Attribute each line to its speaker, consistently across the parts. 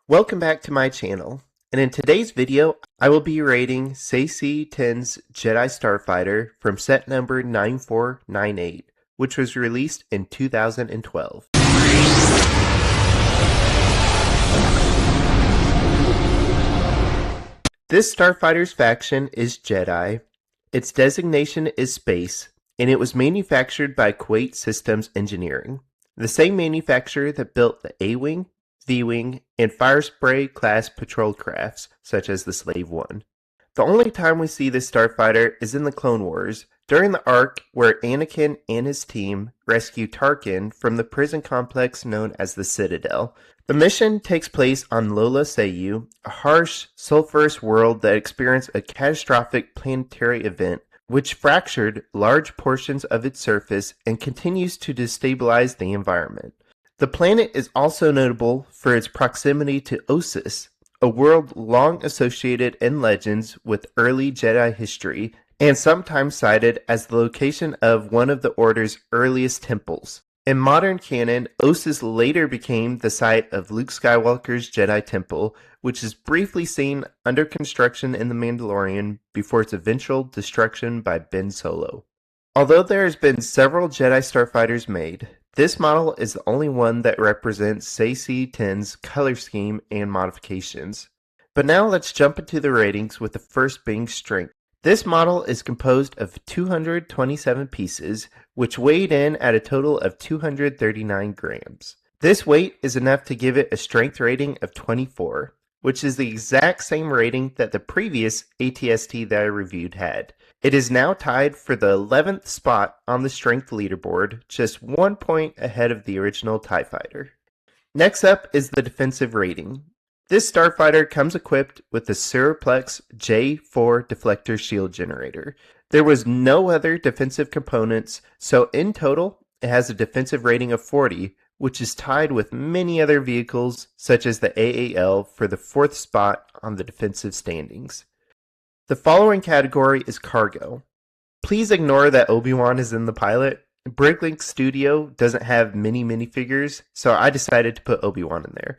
Speaker 1: Welcome back to my channel, and in today's video I will be rating Seasee Tiin's Jedi Starfighter from set number 9498, which was released in 2012. This Starfighter's faction is Jedi, its designation is Space, and it was manufactured by Kuwait Systems Engineering, the same manufacturer that built the A-Wing, V-Wing, and Firespray class patrol crafts, such as the Slave One. The only time we see this starfighter is in the Clone Wars, during the arc where Anakin and his team rescue Tarkin from the prison complex known as the Citadel. The mission takes place on Lola Saesee, a harsh, sulfurous world that experienced a catastrophic planetary event which fractured large portions of its surface and continues to destabilize the environment. The planet is also notable for its proximity to Ossus, a world long associated in legends with early Jedi history and sometimes cited as the location of one of the Order's earliest temples. In modern canon, Ossus later became the site of Luke Skywalker's Jedi Temple, which is briefly seen under construction in The Mandalorian before its eventual destruction by Ben Solo. Although there has been several Jedi starfighters made, this model is the only one that represents Seasee Tiin's color scheme and modifications. But now let's jump into the ratings, with the first being strength. This model is composed of 227 pieces, which weighed in at a total of 239 grams. This weight is enough to give it a strength rating of 24, which is the exact same rating that the previous ATST that I reviewed had. It is now tied for the 11th spot on the strength leaderboard, just 1 point ahead of the original TIE Fighter. Next up is the defensive rating. This starfighter comes equipped with the Surplex J4 deflector shield generator. There was no other defensive components, so in total it has a defensive rating of 40, which is tied with many other vehicles such as the AAL for the 4th spot on the defensive standings. The following category is cargo. Please ignore that Obi-Wan is in the pilot. Bricklink Studio doesn't have many minifigures, so I decided to put Obi-Wan in there.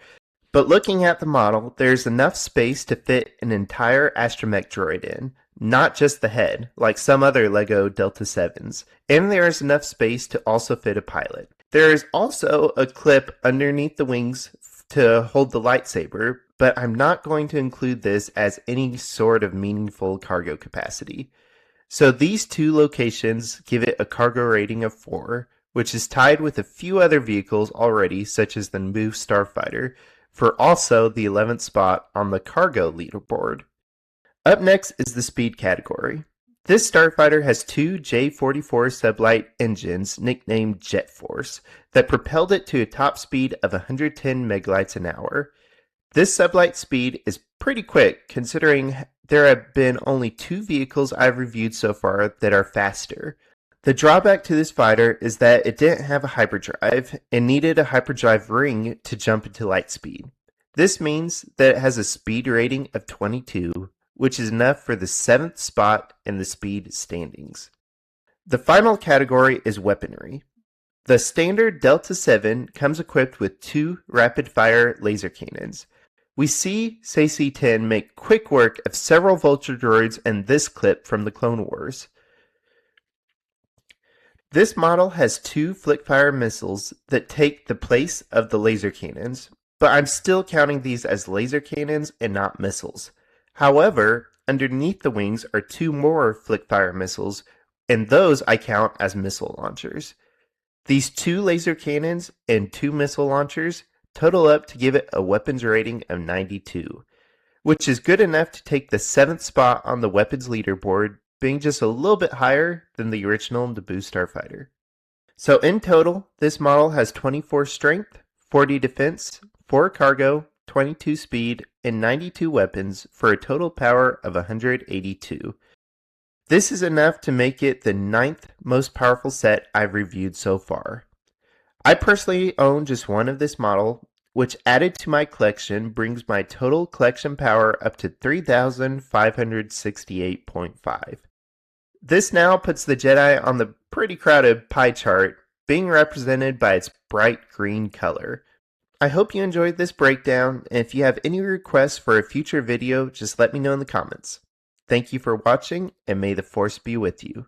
Speaker 1: But looking at the model, there's enough space to fit an entire astromech droid in, not just the head, like some other LEGO Delta 7s, and there is enough space to also fit a pilot. There is also a clip underneath the wings to hold the lightsaber, but I'm not going to include this as any sort of meaningful cargo capacity. So these two locations give it a cargo rating of 4, which is tied with a few other vehicles already, such as the Naboo Starfighter, for also the 11th spot on the cargo leaderboard. Up next is the speed category. This starfighter has two J-44 sublight engines nicknamed Jet Force that propelled it to a top speed of 110 megabytes an hour. This sublight speed is pretty quick considering there have been only 2 vehicles I've reviewed so far that are faster. The drawback to this fighter is that it didn't have a hyperdrive and needed a hyperdrive ring to jump into light speed. This means that it has a speed rating of 22, which is enough for the 7th spot in the speed standings. The final category is weaponry. The standard Delta 7 comes equipped with 2 rapid-fire laser cannons. We see Seasee Tiin make quick work of several vulture droids in this clip from the Clone Wars. This model has 2 flick-fire missiles that take the place of the laser cannons, but I'm still counting these as laser cannons and not missiles. However, underneath the wings are 2 more flick-fire missiles, and those I count as missile launchers. These 2 laser cannons and 2 missile launchers total up to give it a weapons rating of 92, which is good enough to take the 7th spot on the weapons leaderboard, being just a little bit higher than the original Naboo Starfighter. So in total, this model has 24 strength, 40 defense, 4 cargo, 22 speed, and 92 weapons for a total power of 182. This is enough to make it the 9th most powerful set I've reviewed so far. I personally own just one of this model, which added to my collection brings my total collection power up to 3,568.5. This now puts the Jedi on the pretty crowded pie chart, being represented by its bright green color. I hope you enjoyed this breakdown, and if you have any requests for a future video, just let me know in the comments. Thank you for watching, and may the Force be with you.